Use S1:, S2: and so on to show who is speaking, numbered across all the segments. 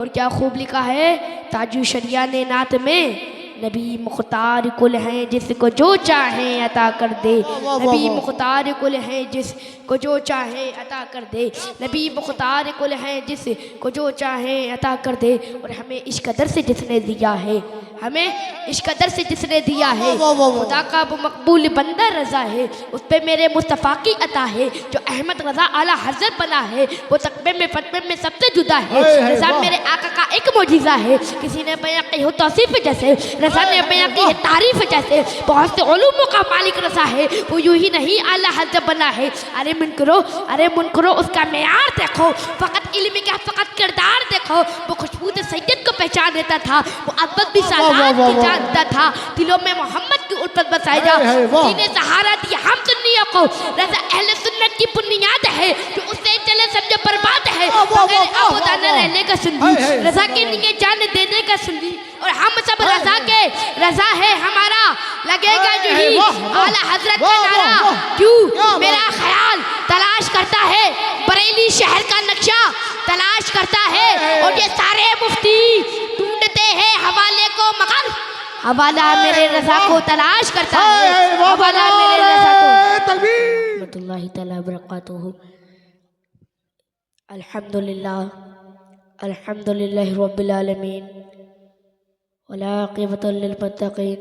S1: और क्या खूब लिखा है ताजु शरिया ने नात में, नबी मुख्तार कुल हैं जिसको जो चाहे अता कर दे। नबी मुख्तार कुल हैं जिसको जो चाहे अता कर दे। नबी मुख्तार कुल हैं जिसको जो चाहे अता कर दे। और हमें इस कदर से जिसने दिया है, हमें इस कदर से जिसने दिया है, खुदा का वो मकबूल बंदा रजा है, उस पे मेरे मुस्तफ़ा की अता है। जो अहमद रजा आला हजरत बना है वो तकबे में फतवे में सबसे जुदा है। रजा मेरे आका का एक मौजिज़ा है, किसी ने बयां की हो तौसीफ जैसे, रजा ने बयां की है तारीफ जैसे। बहुत से उलूमों का मालिक रजा है, वो यूं ही नहीं आला हजरत बना है। अरे मुन करो उसका मेयार देखो, फ़कत इल्म का फ़कत किरदार देखो। वो खुशबू से सैयद को पहचान देता था, वो अदब भी की जानता था। दिलों में मोहम्मद की उल्फत बसाई जा, जिन्हें सहारा दिया हम सुन्नियों को। रज़ा अहले सुन्नत की बुनियाद है, जो उससे चले समझे बर्बाद है। बगैर आबूदा न रहने का सुन्नी, रज़ा के लिए जान देने का सुन्नी। और हम सब रज़ा के, रज़ा है हमारा लगेगा जो ही आला हजरत का नारा। क्यों मेरा ख्याल तलाश करता है, बरेली शहर का नक्शा तलाश करता है। और ये सारे मुफ्ती ढूंढते हैं हवाले को, मगर हवाला मेरे रज़ा को तलाश करता है। हवाला मेरे रज़ा को। रहमतुल्लाहि तआला बरकातुहू। अल्हम्दुलिल्लाह अल्हम्दुलिल्लाहि रब्बिल आलमीन वला आक़िबतु लिल मुत्तक़ीन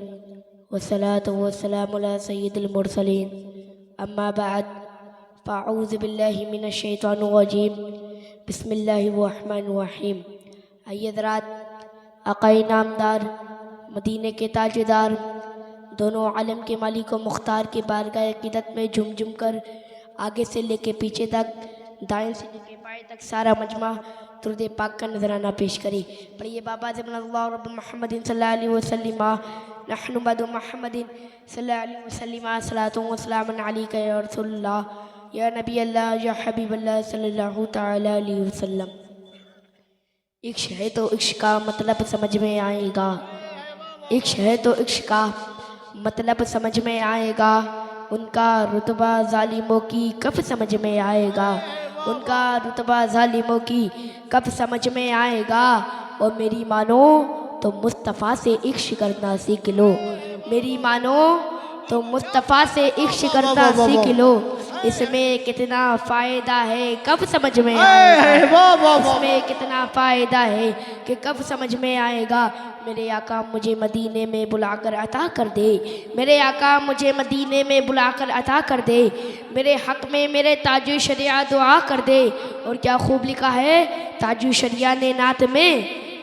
S1: वस्सलातु वस्सलामु अला सय्यिदिल मुरसलीन। अम्मा बाद फ़अऊज़ु बिल्लाहि मिनश शैतानिर रजीम। बिस्मिल्लाहिर रहमानिर रहीम। हज़रात आक़ाए नामदार, मदीने के ताजदार, दोनों आलम के मालिक व मुख्तार के बारगाह अक़ीदत में झुम झुम कर आगे से लेके पीछे तक, दाएं से लेके बाएं तक सारा मजमा दुरूद पाक का नजराना पेश करी। पढ़िए बाबा ज़िब्रल्लाहु रब्ब मुहम्मदिन सल्लल्लाहु अलैहि वसल्लम नहनु बदु मुहम्मदिन सल्लल्लाहु अलैहि वसल्लम सलातु व सलामुन अलैका या रसूलल्लाह या नबी अल्लाह या हबीब अल्लाह सल्लल्लाहु तआला अलैहि वसल्लम। इश्क है तो इश्क का मतलब समझ में आएगा, इश्क है तो इश्क का मतलब समझ में आएगा। उनका रुतबा जालिमों की कब समझ में आएगा, उनका रुतबा जालिमों की कब समझ में आएगा। और मेरी मानो तो मुस्तफ़ा से इश्क करना सीख लो, मेरी मानो तो मुस्तफ़ा से इश्क करना सीख लो। इसमें कितना फ़ायदा है कब समझ में आएगा, इसमें कितना फ़ायदा है कि कब समझ में आएगा। मेरे आका मुझे मदीने में बुलाकर अता कर दे, मेरे आका मुझे मदीने में बुलाकर अता कर दे। मेरे हक़ में मेरे ताजु शरिया दुआ कर दे। और क्या खूब लिखा है ताजु शरिया ने नात में,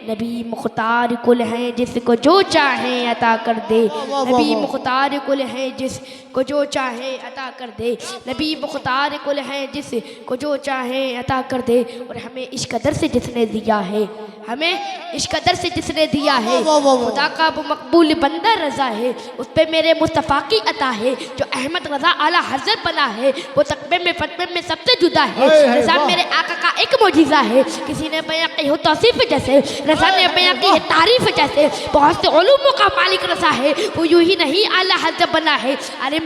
S1: नबी मुख्तार कुल हैं जिसको जो चाहे अता कर दे। नबी मुख्तार कुल हैं जिसको जो चाहे अता कर दे। नबी मुख्तार कुल हैं जिसको जो चाहे अता कर दे। और हमें इस कदर से जिसने दिया है, हमें इस कदर से जिसने दिया है, खुदा का वो मकबूल बंदा रजा है, उस पे मेरे मुस्तफ़ा की अता है। जो अहमद रजा आला हजरत बना है वो तकबे में फतवे में सबसे जुदा है। रजा मेरे आका का एक मौजिज़ा है, किसी ने बयां की हो तौसीफ जैसे, रजा ने बयां की है तारीफ जैसे। बहुत से उलूमों का मालिक रजा है, वो यूं ही नहीं आला हजरत बना है। अरे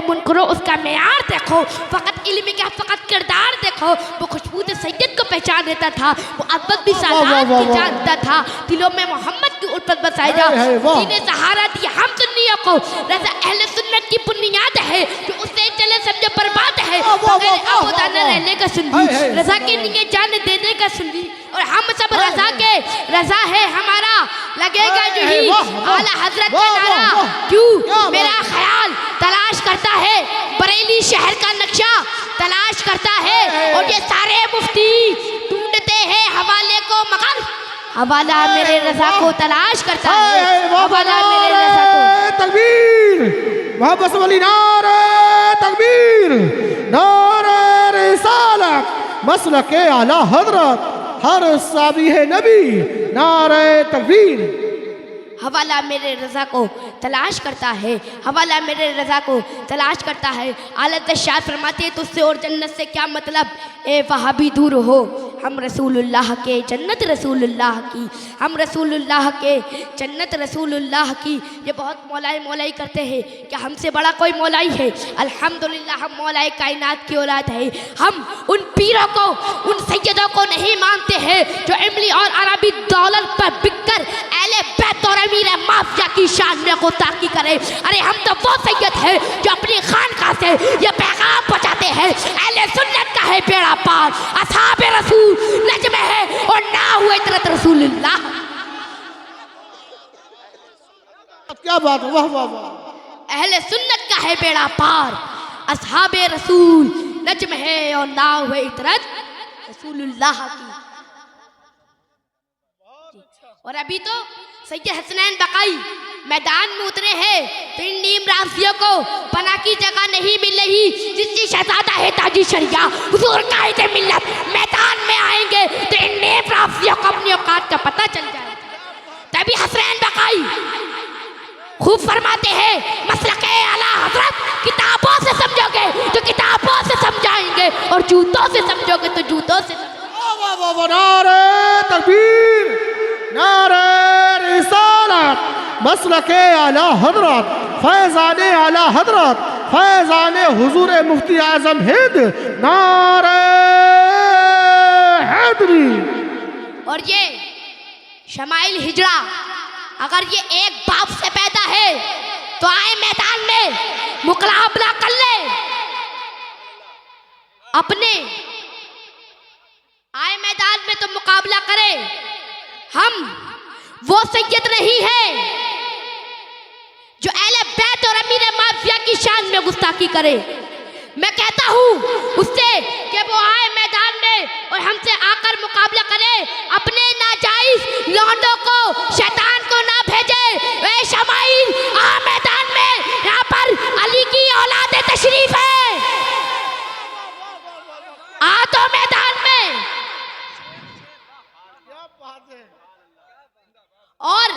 S1: मुन करो उसका मेयार देखो, फ़कत इल्म का फ़कत किरदार देखो। वो खुशबू से सैयद को पहचान देता था, वो अदब भी की जानता था। दिलों में मोहम्मद की उल्फत बसाई जा, जिन्हें सहारा दिया हम सुन्नियों को। रज़ा अहले सुन्नत की बुनियाद है, जो उससे चले समझे बर्बाद है। बगैर आबूदा न रहने का सुन्नी, रज़ा के लिए जान देने का सुन्नी। और हम सब रज़ा के, रज़ा है हमारा लगेगा जो ही आला हजरत का नारा। क्यों मेरा ख्याल तलाश करता है, बरेली शहर का नक्शा तलाश करता है। और ये सारे मुफ्ती ढूंढते हैं हवाले को, मगर हवाला मेरे रज़ा को तलाश करता है। हवाला मेरे रज़ा को।
S2: तकबीर मोहब्बत वाली नारे तकबीर, नारे रिसालत मसलक आला हजरत हर साबी है नबी, नारे तकबीर।
S1: हवाला मेरे रज़ा को तलाश करता है, हवाला मेरे रज़ा को तलाश करता है। आलत शाह फरमाते तुझसे और जन्नत से क्या मतलब, ए वहाबी दूर हो। हम रसूलुल्लाह के जन्नत रसूलुल्लाह की, हम रसूलुल्लाह के जन्नत रसूलुल्लाह की। ये बहुत मौलाई मौलाई करते हैं, क्या हमसे बड़ा कोई मौलाई है? अल्हम्दुलिल्लाह हम मौलाई कायनात की औलाद है। हम उन पीरों को, उन सैयदों को नहीं मानते हैं जो इमली और अरबी डॉलर पर बिककर अहले बैत और अमीर माफिया की शान में गुस्ताखी करे। अरे हम तो वो सैयद है जो अपनी खानकाह से ये पैगाम पहुंचाते हैं, अहले सुन्नत का है बेड़ा पार, असहाबे रसूल नज्म है और ना हुए इतरत रसूलुल्लाह।
S2: क्या बात है, वाह वाह वाह।
S1: अहले सुन्नत का है बेड़ा पार, असहाबे रसूल नज्म है और ना हुए इतरत रसूलुल्लाह की। और अभी तो सैयद हसनैन बकाई मैदान में उतरे हैं तो इन नीम राफियों को पनाह की जगह नहीं मिल रही। जिसकी शहजादा है ताजी शरिया हुजूर कायद मिल्लत मैदान में आएंगे तो इन नीम राफियों को अपनी औकात का पता चल जाएगा। तभी हसनैन बकाई खूब फरमाते हैं, मसलके आला हजरत किताबों से समझोगे तो किताबों से समझाएंगे और जूतों से समझोगे तो जूतों से।
S2: वाह वाह वाह, नारे तकबीर, नारे रिसालत, मसलके आला हजरत, फैज़ाने आला हजरत, फैज़ाने हुजूर मुफ्ती आज़म हिंद, नारे हैदरी।
S1: और ये शमाइल हिजड़ा अगर ये एक बाप से पैदा है तो आए मैदान में मुकाबला कर ले अपने, आए मैदान में तो मुकाबला करे। हम वो सैयद नहीं है जो अहले बैत और अमीर माफिया की शान में गुस्ताखी करे। मैं कहता हूँ उससे कि वो आए मैदान में और हमसे आकर मुकाबला करे, अपने नाजायज लौंडों को, शैतान को ना भेजे। वे शमाइल आ मैदान में, यहाँ पर अली की औलाद तशरीफ है, आ तो मैदान में। और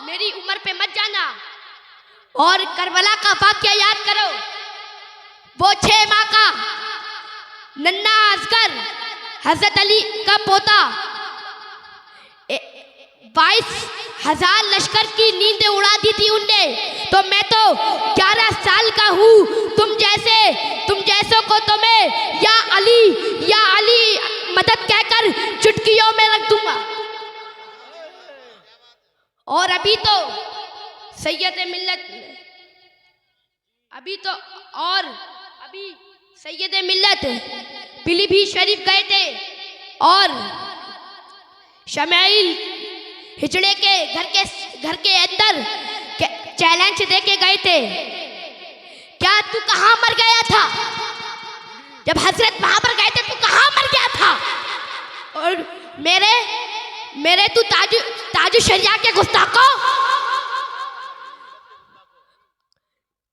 S1: मेरी उम्र पे मत जाना और करबला का वाक़या याद करो। वो 6 माह का नन्ना असगर हजरत अली का पोता 22,000 लश्कर की नींदें उड़ा दी थी उनने। तो मैं तो 11 साल का हूँ, तुम जैसों को तो मैं या अली मदद कहकर चुटकियों में रख दूंगा। और अभी सैयद मिल्लत पीलीभीत शरीफ गए थे और शमाइल हिजड़े के घर के अंदर चैलेंज दे के गए थे, क्या तू कहाँ मर गया था? जब हजरत वहां पर गए थे तू कहाँ मर गया था? और मेरे तू ताजु शरिया के गुस्ताखों,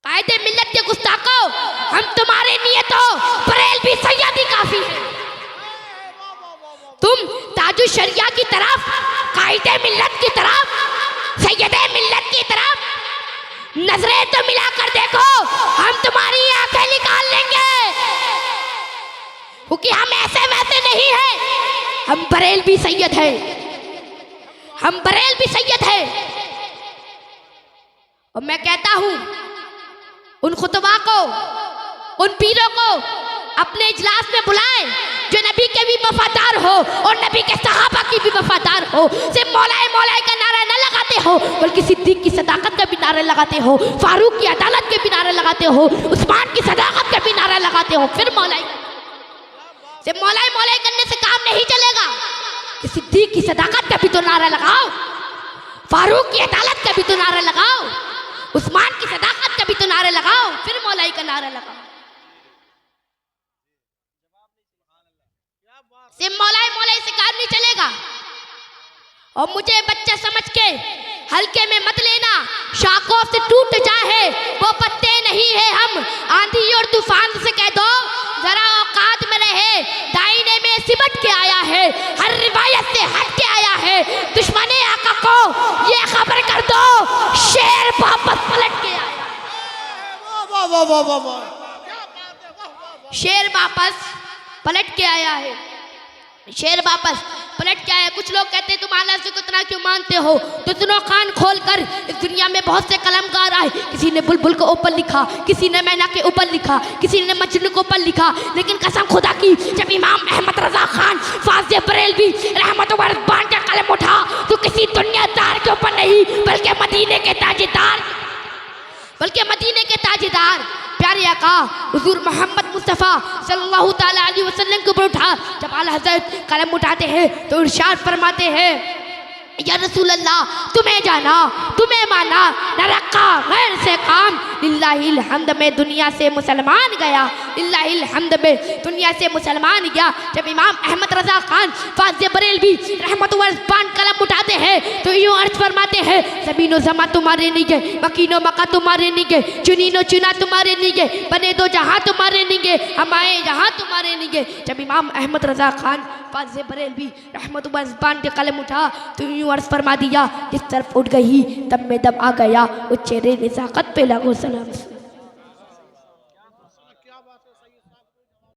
S1: कायदे मिल्लत के गुस्ताखों, हम तुम्हारे लिए तो बरेलवी सैयदी काफी है। तुम ताजु शरिया की तरफ, कायदे मिल्लत की तरफ, सैयदे मिल्लत की तरफ नजरें तो मिला कर देखो, हम तुम्हारी आंखें निकाल लेंगे। क्योंकि हम ऐसे वैसे नहीं हैं, हम बरेलवी सैयद हैं, हम बरेलवी सैयद हैं। और मैं कहता हूं उन खुतबा को, उन पीरों को अपने इजलास में बुलाएं जो नबी के भी वफादार हो और नबी के सहाबा की भी वफादार हो। सिर्फ मौलाए का नारा न लगाते हो बल्कि सिद्दीक की सदाकत का भी नारा लगाते हो, फारूक की अदालत के भी नारे लगाते हो, उस्मान की सदाकत का भी नारा लगाते हो। फिर सिर्फ मौलाई करने से काम नहीं चलेगा कि सिद्दीक की सदाकत का भी तो नारा लगाओ, फारूक की अदालत का भी तो नारा लगाओ, उस्मान की सदाकत का भी तो नारे लगाओ, फिर मौलाई का नारा लगाओ। सिर्फ मौलाई से काम नहीं चलेगा। और मुझे बच्चा समझ के हल्के में मत लेना, शाखों से टूट जाए वो पत्ते नहीं है हम। आंधी और तूफान से कह दो जरा औकात में रहे, दाहिने में सिमट के आया है, हर रिवायत से हट के आया है। दुश्मने आका को ये खबर कर दो, शेर वापस पलट के आया। शेर वापस पलट के आया है। शेर वापस पलट क्या है। कुछ लोग कहते हैं तुम आला से कितना क्यों मानते हो, तो सुनो कान खोल कर, इस दुनिया में बहुत से कलमकार आए। किसी ने बुलबुल के ऊपर लिखा, किसी ने मैना के ऊपर लिखा, किसी ने मजनू के ऊपर लिखा, लेकिन कसम खुदा की जब इमाम अहमद रजा खान फाज़े बरेलवी रहमत व रिज़वान का कलम उठा तो किसी दुनियादार के ऊपर नहीं बल्कि मदीने के ताजदार प्यारे आका हुजूर मोहम्मद मुस्तफ़ा सल्लल्लाहु ताला अलैहि वसल्लम के ऊपर उठा। जब आला हज़रत कलम उठाते हैं तो इरशाद फरमाते हैं, या रसूल अल्लाह तुम्हें जाना तुम्हें माना न रखा गैर से काम, लिल्लाहिल हम्द में दुनिया से मुसलमान गया, लिल्लाहिल हम्द में दुनिया से मुसलमान गया। जब इमाम अहमद रजा खान फाज़े बरेलवी रहमत व रिज़वान कलम उठाते हैं तो यूँ अर्ज फरमाते हैं, ज़मीनो ज़मा तुम्हारे नहीं गए, मकीनो मका तुम्हारे नहीं गए, चुनीनो चुना तुम्हारे नहीं गए, बने दो जहाँ तुम्हारे नहीं गए, हम आए यहाँ तुम्हारे नहीं गए। जब इमाम अहमद रजा खान फाज़े बरेलवी रहमत व रिज़वान के कलम उठा तो यूँ अर्ज फरमा दिया, जिस तरफ उठ गई तब में दम आ गया, उस चेहरे नज़ाकत पे लगो सलाम।